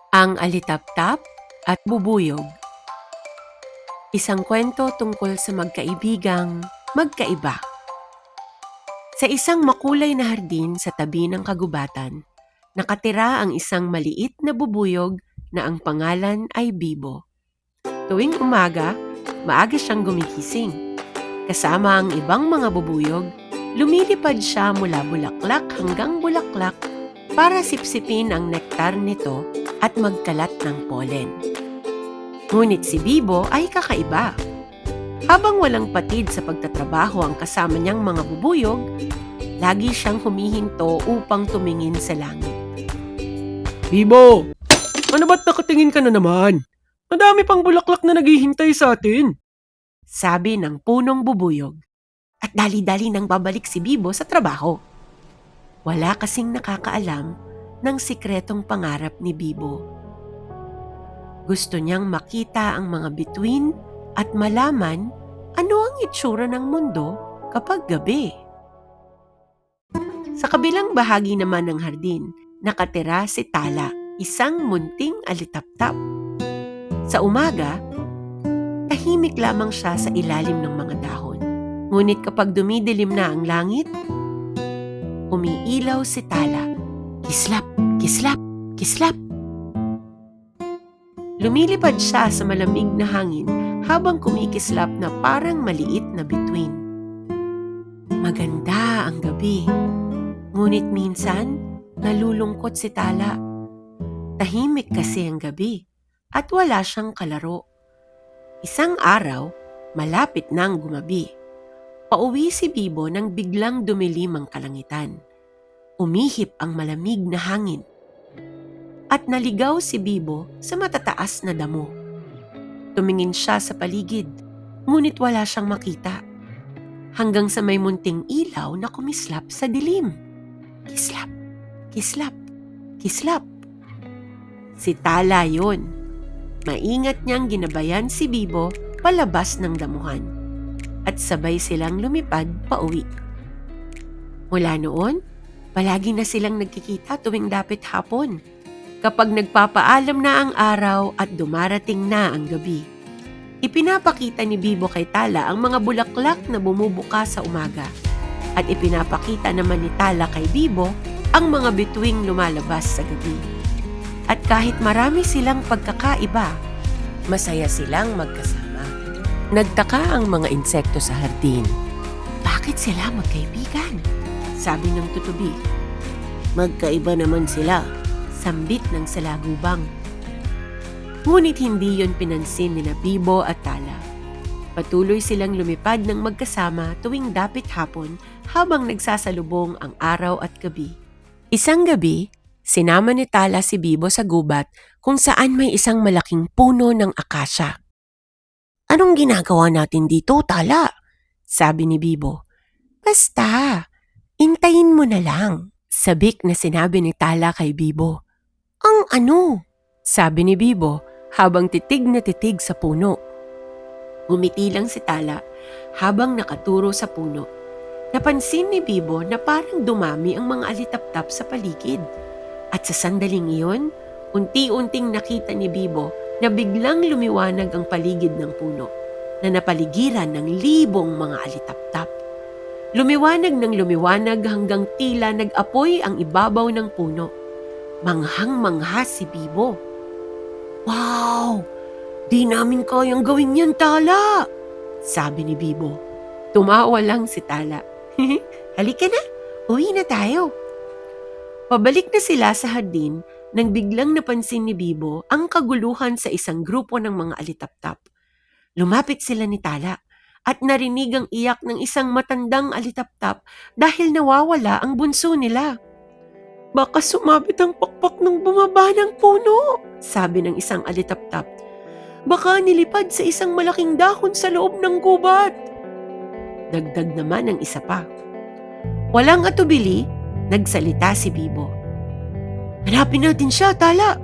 Ang Alitaptap at Bubuyog. Isang kwento tungkol sa magkaibigang magkaiba. Sa isang makulay na hardin sa tabi ng kagubatan, nakatira ang isang maliit na bubuyog na ang pangalan ay Bibo. Tuwing umaga, maaga siyang gumigising. Kasama ang ibang mga bubuyog, lumilipad siya mula bulaklak hanggang bulaklak para sipsipin ang nektar nito at magkalat ng pollen. Ngunit si Bibo ay kakaiba. Habang walang patid sa pagtatrabaho ang kasama niyang mga bubuyog, lagi siyang humihinto upang tumingin sa langit. Bibo! Ano ba't nakatingin ka na naman? Madami pang bulaklak na naghihintay sa atin. Sabi ng punong bubuyog. At dali-dali nang babalik si Bibo sa trabaho. Wala kasing nakakaalam ng sikretong pangarap ni Bibo. Gusto niyang makita ang mga bituin at malaman ano ang itsura ng mundo kapag gabi. Sa kabilang bahagi naman ng hardin, nakatira si Tala, isang munting alitaptap. Sa umaga, tahimik lamang siya sa ilalim ng mga dahon. Ngunit kapag dumidilim na ang langit, umiilaw si Tala. Kislap, kislap, kislap. Lumilipad siya sa malamig na hangin habang kumikislap na parang maliit na bituin. Maganda ang gabi. Ngunit minsan, nalulungkot si Tala. Tahimik kasi ang gabi at wala siyang kalaro. Isang araw, malapit nang gumabi. Pauwi si Bibo nang biglang dumilim ang kalangitan. Umihip ang malamig na hangin. At naligaw si Bibo sa matataas na damo. Tumingin siya sa paligid, ngunit wala siyang makita. Hanggang sa may munting ilaw na kumislap sa dilim. Kislap, kislap, kislap. Si Tala yun. Maingat niyang ginabayan si Bibo palabas ng damuhan. At sabay silang lumipad pauwi. Mula noon, palagi na silang nagkikita tuwing dapit hapon. Kapag nagpapaalam na ang araw at dumarating na ang gabi. Ipinapakita ni Bibo kay Tala ang mga bulaklak na bumubuka sa umaga. At ipinapakita naman ni Tala kay Bibo ang mga bituing lumalabas sa gabi. At kahit marami silang pagkakaiba, masaya silang magkasama. Nagtaka ang mga insekto sa hardin. Bakit sila magkaibigan? Sabi ng tutubi. Magkaiba naman sila. Sambit ng salagubang. Ngunit hindi yon pinansin ni Bibo at Tala. Patuloy silang lumipad ng magkasama tuwing dapit hapon habang nagsasalubong ang araw at gabi. Isang gabi, sinama ni Tala si Bibo sa gubat kung saan may isang malaking puno ng akasya. Anong ginagawa natin dito, Tala? Sabi ni Bibo. Basta, intayin mo na lang. Sabik na sinabi ni Tala kay Bibo. Ang ano? Sabi ni Bibo habang titig na titig sa puno. Umiti lang si Tala habang nakaturo sa puno. Napansin ni Bibo na parang dumami ang mga alitaptap sa paligid. At sa sandaling iyon, unti-unting nakita ni Bibo na biglang lumiwanag ang paligid ng puno na napaligiran ng libong mga alitaptap. Lumiwanag ng lumiwanag hanggang tila nag-apoy ang ibabaw ng puno. Manghang-mangha si Bibo. Wow! Di namin kayang gawin yan, Tala! Sabi ni Bibo. Tumawa lang si Tala. Halika na, uwi na tayo. Pabalik na sila sa hardin nang biglang napansin ni Bibo ang kaguluhan sa isang grupo ng mga alitaptap. Lumapit sila ni Tala at narinig ang iyak ng isang matandang alitaptap dahil nawawala ang bunso nila. Baka sumabit ang pakpak ng bumaba ng puno, sabi ng isang alitaptap. Baka nilipad sa isang malaking dahon sa loob ng gubat. Dagdag naman ng isa pa. Walang atubili, nagsalita si Bibo. Hanapin natin siya, Tala.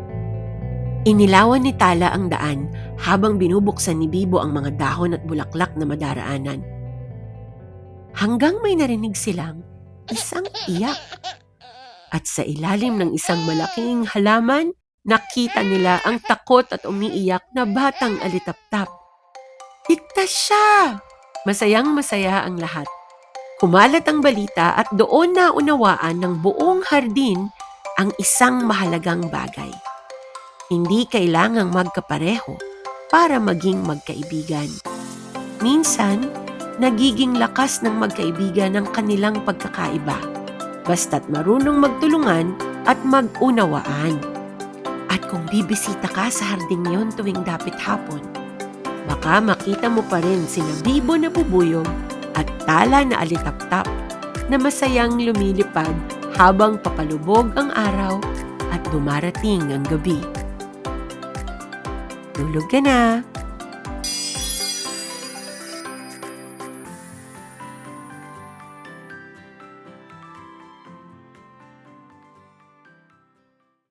Inilawan ni Tala ang daan habang binubuksan ni Bibo ang mga dahon at bulaklak na madaraanan. Hanggang may narinig silang isang iyak. At sa ilalim ng isang malaking halaman, Nakita nila ang takot at umiiyak na batang alitaptap. Ligtas siya! Masayang-masaya ang lahat. Kumalat ang balita at doon naunawaan ng buong hardin ang isang mahalagang bagay. Hindi kailangang magkapareho para maging magkaibigan. Minsan, nagiging lakas ng magkaibigan ang kanilang pagkakaiba, basta't marunong magtulungan at mag-unawaan. At kung bibisita ka sa harding yon tuwing dapit hapon, baka makita mo pa rin sina Bibo na bubuyog at Tala na alitaptap na masayang lumilipad habang papalubog ang araw at dumarating ang gabi. Tulog ka na!